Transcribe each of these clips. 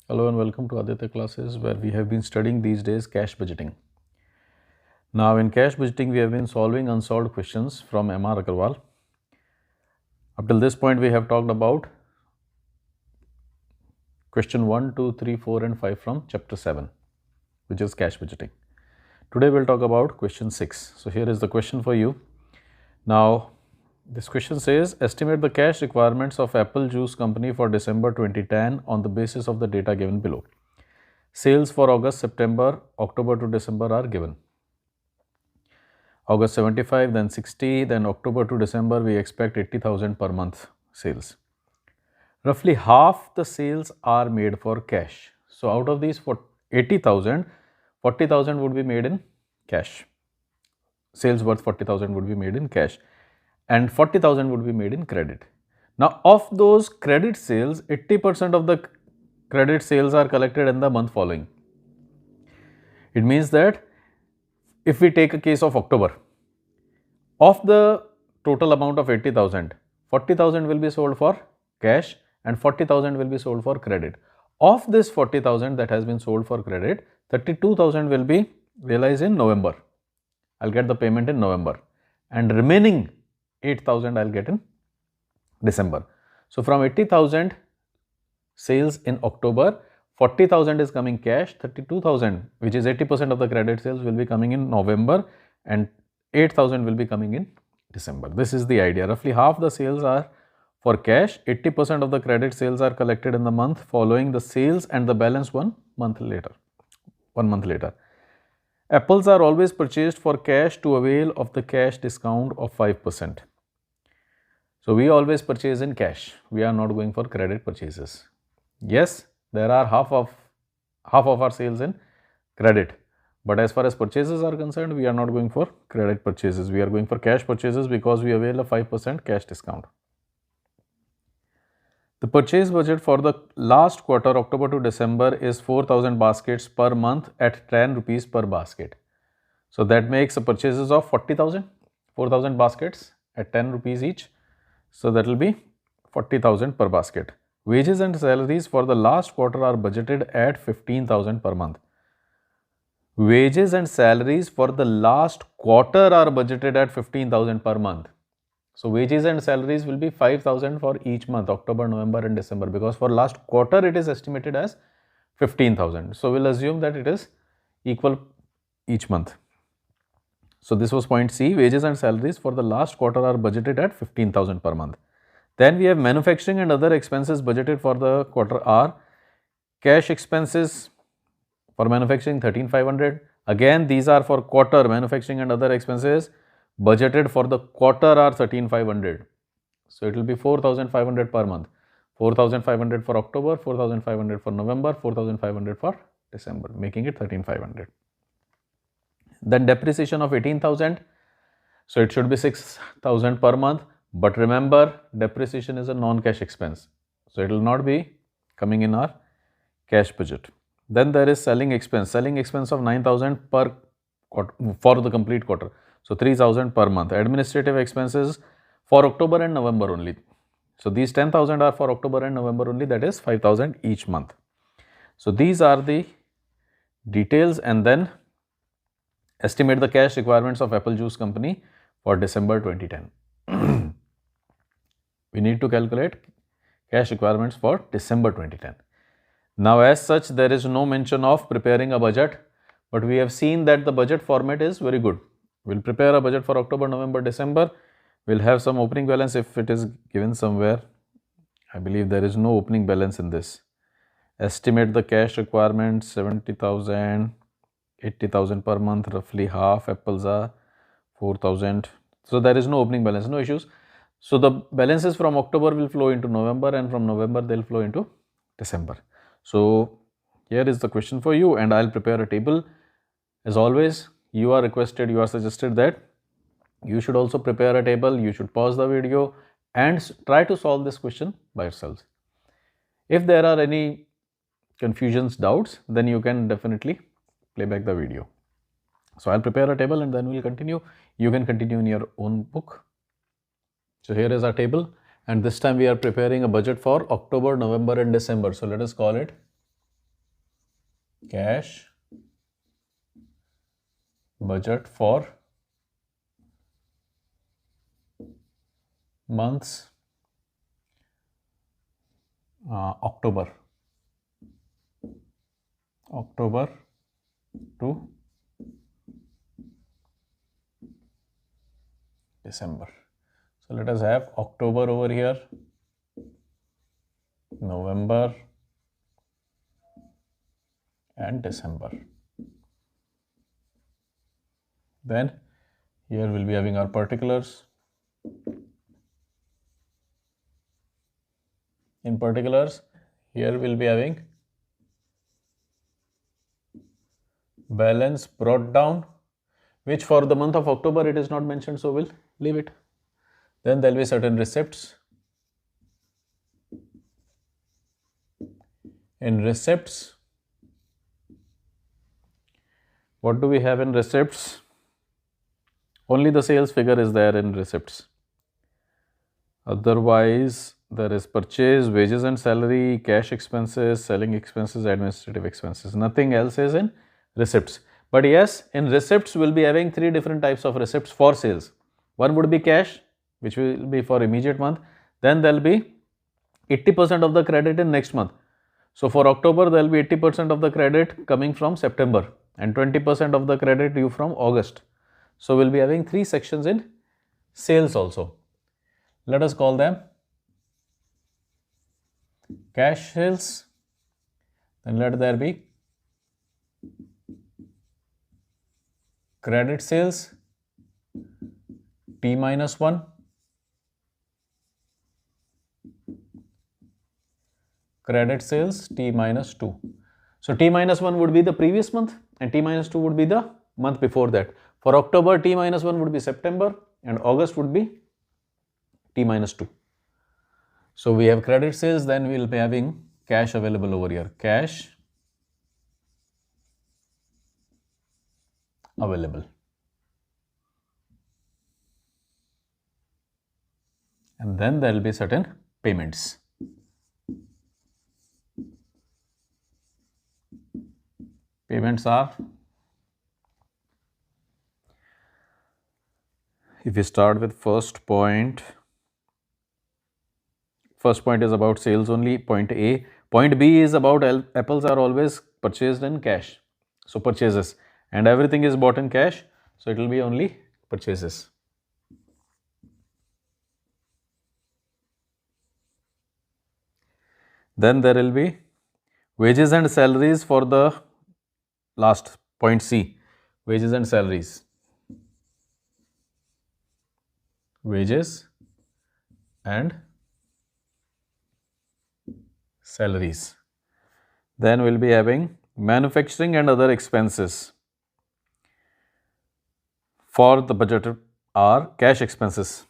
Hello and welcome to Aditya classes, where we have been studying these days cash budgeting. Now in cash budgeting we have been solving unsolved questions from MR Agarwal. Up till this point we have talked about question 1, 2, 3, 4 and 5 from chapter 7, which is cash budgeting. Today we will talk about question 6. So here is the question for you. Now this question says, estimate the cash requirements of apple juice company for December 2010 on the basis of the data given below. Sales for August, September, October to December are given. August 75, then 60, then October to December we expect 80,000 per month sales. Roughly half the sales are made for cash. So out of these 80,000, 40,000 would be made in cash. Sales worth 40,000 would be made in cash and 40,000 would be made in credit. Now of those credit sales, 80% of the credit sales are collected in the month following. It means that if we take a case of October, of the total amount of 80,000, 40,000 will be sold for cash and 40,000 will be sold for credit. Of this 40,000 that has been sold for credit, 32,000 will be realized in November. I'll get the payment in November and remaining 8,000 I'll get in December. So from 80,000 sales in October, 40,000 is coming cash, 32,000 which is 80% of the credit sales will be coming in November and 8,000 will be coming in December. This is the idea. Roughly half the sales are for cash, 80% of the credit sales are collected in the month following the sales and the balance 1 month later. Apples are always purchased for cash to avail of the cash discount of 5%. So we always purchase in cash. We are not going for credit purchases. Yes, there are half of our sales in credit, but as far as purchases are concerned, we are not going for credit purchases. We are going for cash purchases because we avail a 5% cash discount. The purchase budget for the last quarter, October to December, is 4,000 baskets per month at 10 rupees per basket. So that makes a purchases of 40,000, 4,000 baskets at 10 rupees each. So that will be 40,000 per basket. Wages and salaries for the last quarter are budgeted at 15,000 per month. Wages and salaries for the last quarter are budgeted at 15,000 per month. So wages and salaries will be 5,000 for each month, October, November and December, because for last quarter it is estimated as 15,000. So we'll assume that it is equal each month. So this was point C. Wages and salaries for the last quarter are budgeted at 15,000 per month. Then we have manufacturing and other expenses budgeted for the quarter are cash expenses for manufacturing 13,500. Again, these are for quarter. Manufacturing and other expenses budgeted for the quarter are 13,500. So it will be 4,500 per month. 4,500 for October, 4,500 for November, 4,500 for December, making it 13,500. Then depreciation of 18,000. So it should be 6,000 per month. But remember, depreciation is a non-cash expense. So it will not be coming in our cash budget. Then there is selling expense. Selling expense of 9,000 per quarter for the complete quarter. So 3,000 per month. Administrative expenses for October and November only. So these 10,000 are for October and November only, that is 5,000 each month. So these are the details, and then estimate the cash requirements of apple juice company for December 2010. We need to calculate cash requirements for December 2010. Now as such, there is no mention of preparing a budget, but we have seen that the budget format is very good. We'll prepare a budget for October, November, December. We'll have some opening balance if it is given somewhere. I believe there is no opening balance in this. Estimate the cash requirements 70,000, 80,000 per month, roughly half apples are 4,000. So there is no opening balance, no issues. So the balances from October will flow into November and from November they'll flow into December. So here is the question for you, and I'll prepare a table. As always, you are suggested that you should also prepare a table. You should pause the video and try to solve this question by yourselves. If there are any confusions, doubts, then you can definitely play back the video. So I'll prepare a table and then we'll continue. You can continue in your own book. So here is our table, and this time we are preparing a budget for October, November and December. So let us call it cash budget for months October to December. So let us have October over here, November and December. Then here we'll be having our particulars. In particulars, here we'll be having balance brought down, which for the month of October it is not mentioned, so we'll leave it. Then there will be certain receipts. In receipts, what do we have in receipts? Only the sales figure is there in receipts. Otherwise, there is purchase, wages and salary, cash expenses, selling expenses, administrative expenses. Nothing else is in receipts. But yes, in receipts we'll be having three different types of receipts for sales. One would be cash, which will be for immediate month. Then there will be 80% of the credit in next month. So for October, there will be 80% of the credit coming from September and 20% of the credit due from August. So we'll be having three sections in sales also. Let us call them cash sales. Then let there be credit sales T-1, credit sales T-2. So T-1 would be the previous month and T-2 would be the month before that. For October, T-1 would be September and August would be T-2. So we have credit sales, then we will be having cash available over here. Cash available. And then there will be certain payments. Payments are, if we start with first point is about sales only, point A. Point B is about apples are always purchased in cash. So purchases, and everything is bought in cash. So it will be only purchases. Then there will be wages and salaries for the last point C, wages and salaries. Wages and salaries. Then we'll be having manufacturing and other expenses. For the budget are cash expenses.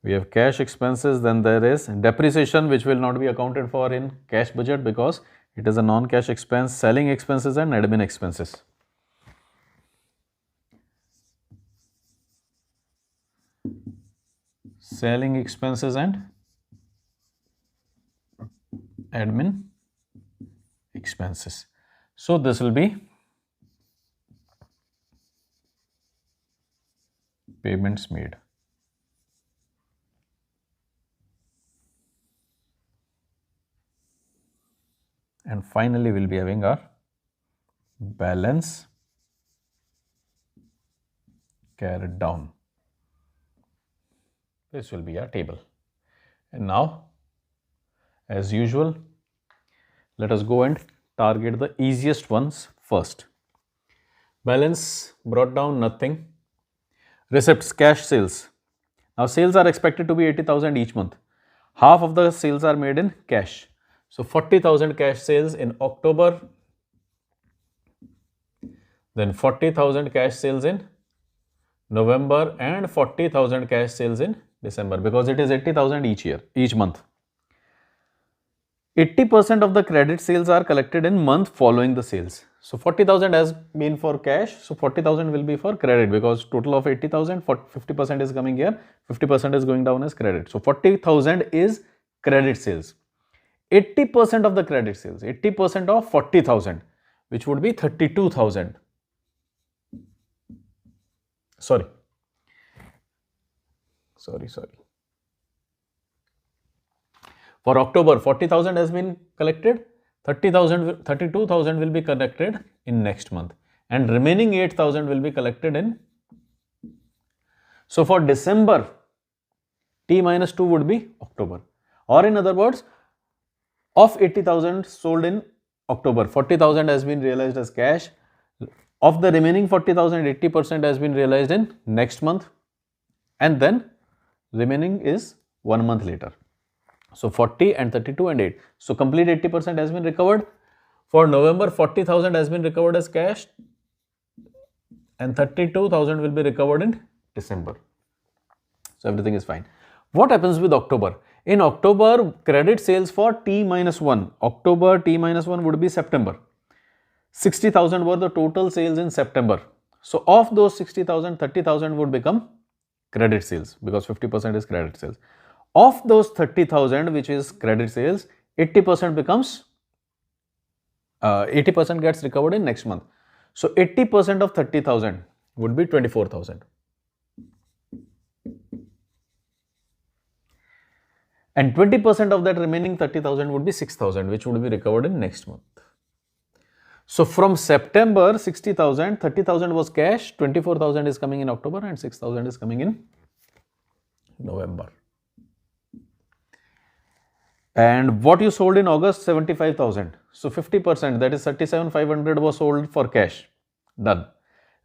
We have cash expenses, then there is depreciation, which will not be accounted for in cash budget because it is a non-cash expense, selling expenses and admin expenses. Selling expenses and admin expenses. So this will be payments made. And finally, we'll be having our balance carried down. This will be our table. And now, as usual, let us go and target the easiest ones first. Balance brought down, nothing. Receipts, cash sales. Now sales are expected to be 80,000 each month. Half of the sales are made in cash. So 40,000 cash sales in October, then 40,000 cash sales in November and 40,000 cash sales in December, because it is 80,000 each month. 80% of the credit sales are collected in month following the sales. So 40,000 has been for cash, so 40,000 will be for credit, because total of 80,000, 50% is coming here, 50% is going down as credit. So 40,000 is credit sales. 80% of the credit sales, 80% of 40,000, which would be 32,000. Sorry. For October, 40,000 has been collected, 30,000, 32,000 will be collected in next month, and remaining 8,000 will be collected in. So for December, T minus 2 would be October, or in other words, of 80,000 sold in October, 40,000 has been realized as cash. Of the remaining 40,000, 80% has been realized in next month, and then remaining is 1 month later. So 40 and 32 and 8. So complete 80% has been recovered. For November, 40,000 has been recovered as cash, and 32,000 will be recovered in December. So everything is fine. What happens with October? In October, credit sales for T minus 1. October T minus 1 would be September. 60,000 were the total sales in September. So of those 60,000, 30,000 would become credit sales, because 50% is credit sales. Of those 30,000, which is credit sales, 80% becomes 80% gets recovered in next month. So 80% of 30,000 would be 24,000. And 20% of that remaining 30,000 would be 6,000, which would be recovered in next month. So from September, 60,000, 30,000 was cash, 24,000 is coming in October, and 6,000 is coming in November. And what you sold in August, 75,000. So 50%, that is 37,500 was sold for cash. Done.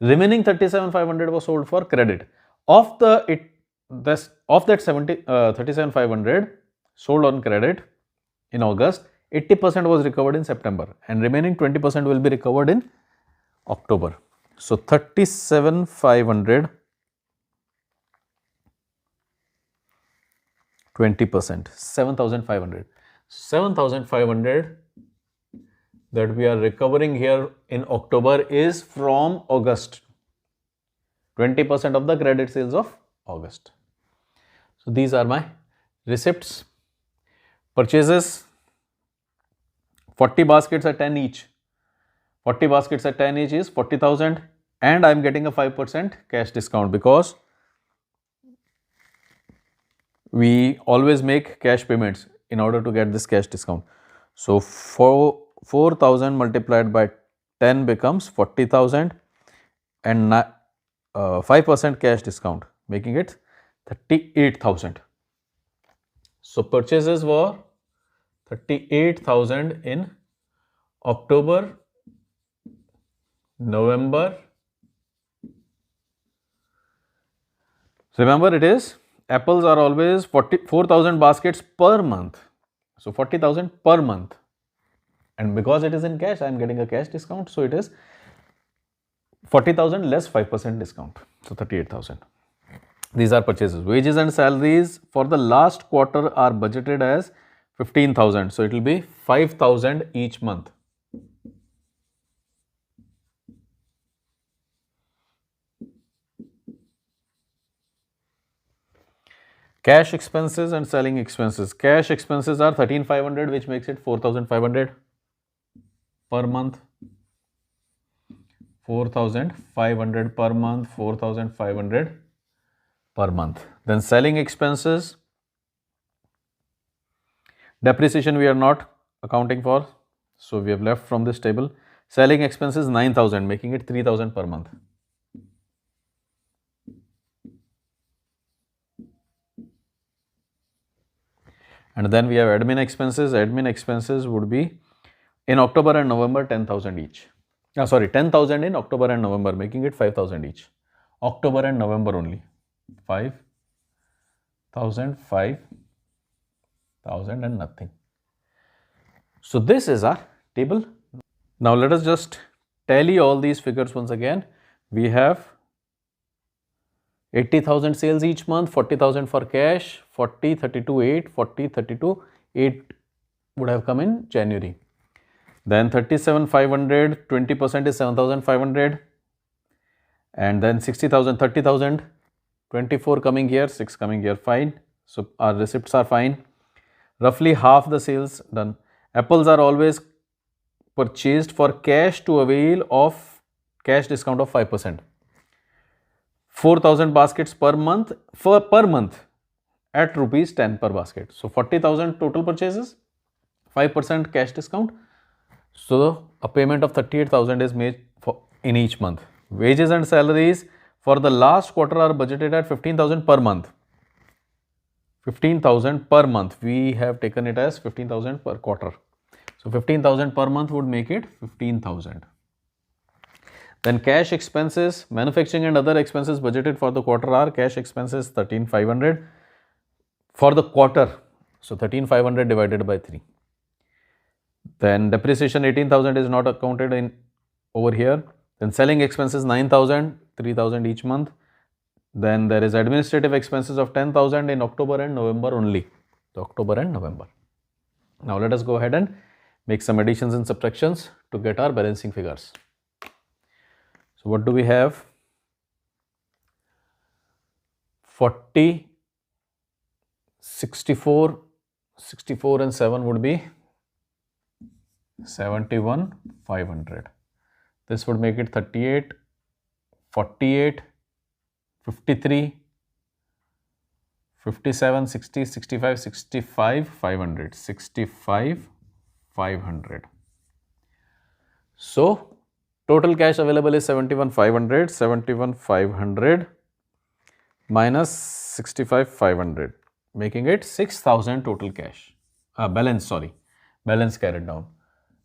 Remaining 37,500 was sold for credit. Of that 37,500 sold on credit in August, 80% was recovered in September, and remaining 20% will be recovered in October. So 37,500, 20%, 7,500. 7,500 that we are recovering here in October is from August. 20% of the credit sales of August. So these are my receipts. Purchases, 40 baskets at 10 each. 40 baskets at 10 each is 40,000, and I am getting a 5% cash discount, because we always make cash payments in order to get this cash discount. So 4,000 multiplied by 10 becomes 40,000, and 5% cash discount, making it 38,000. So purchases were 38,000 in October, November. Remember, it is apples are always 4,000 baskets per month. So 40,000 per month, and because it is in cash, I am getting a cash discount. So it is 40,000 less 5% discount. So 38,000. These are purchases. Wages and salaries for the last quarter are budgeted as 15,000. So it will be 5,000 each month. Cash expenses and selling expenses. Cash expenses are 13,500, which makes it 4,500 per month. 4,500 per month, 4,500 per month. Then selling expenses, depreciation we are not accounting for, so we have left from this table. Selling expenses 9,000, making it 3,000 per month. And then we have admin expenses. Admin expenses would be in October and November 10,000 each. 10,000 in October and November, making it 5,000 each. October and November only. 5,000, 5,000 and nothing. So this is our table. Now let us just tally all these figures once again. We have 80,000 sales each month, 40,000 for cash, 40, 32, 8, 40, 32, 8 would have come in January. Then 37,500, 20% is 7,500. And then 60,000, 30,000, 24 coming here, 6 coming here, fine. So our receipts are fine. Roughly half the sales done. Apples are always purchased for cash to avail of cash discount of 5%. 4,000 baskets per month at rupees 10 per basket. So 40,000 total purchases, 5% cash discount. So a payment of 38,000 is made in each month. Wages and salaries for the last quarter are budgeted at 15,000 per month. 15,000 per month. We have taken it as 15,000 per quarter. So 15,000 per month would make it 15,000. Then cash expenses, manufacturing and other expenses budgeted for the quarter are cash expenses 13,500 for the quarter. So 13,500 divided by 3. Then depreciation 18,000 is not accounted in over here. Then selling expenses 9,000, 3,000 each month. Then there is administrative expenses of 10,000 in October and November only. So October and November. Now let us go ahead and make some additions and subtractions to get our balancing figures. So what do we have? 40, 64 and 7 would be 71,500. This would make it 38, 48, 53, 57, 60, 65, 65, 500, 65, 500. So total cash available is 71,500, 71,500 minus 65,500, making it 6,000 total cash. Balance carried down.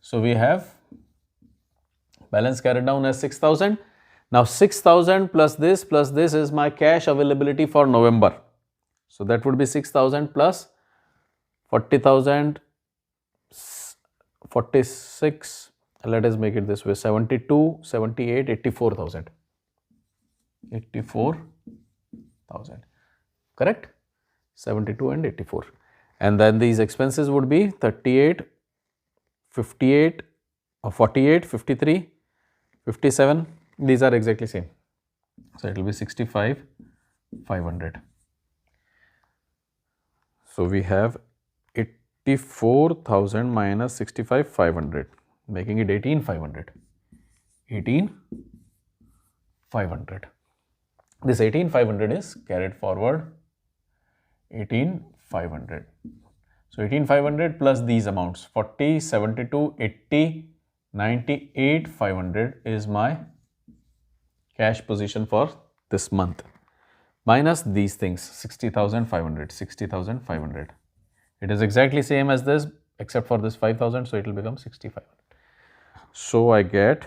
So we have balance carried down as 6,000. Now 6,000 plus this is my cash availability for November. So that would be 6,000 plus 40,000, 46, let us make it this way, 72, 78, 84,000. 84,000, correct? 72 and 84. And then these expenses would be 38, 58, 48, 53, 57, these are exactly same. So it will be 65,500. So we have 84,000 minus 65,500, making it 18,500. 18,500. This 18,500 is carried forward. 18,500. So 18,500 plus these amounts 40, 72, 80, 98,500 is my cash position for this month. Minus these things 60,500, 60,500. It is exactly same as this except for this 5,000, so it will become 6500. So I get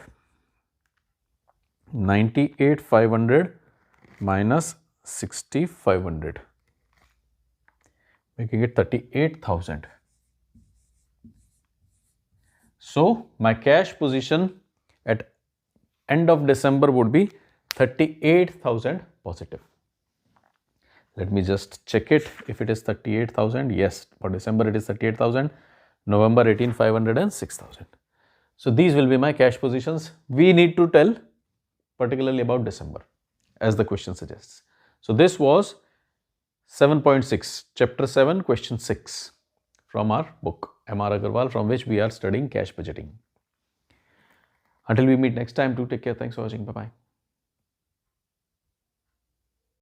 98,500 minus 6,500, making it 38,000. So my cash position at end of December would be 38,000 positive. Let me just check it if it is 38,000. Yes, for December it is 38,000, November 18,500 and 6,000. So these will be my cash positions. We need to tell particularly about December as the question suggests. So this was 7.6, chapter 7, question 6 from our book MR Agarwal, from which we are studying cash budgeting. Until we meet next time, do take care. Thanks for watching. Bye-bye.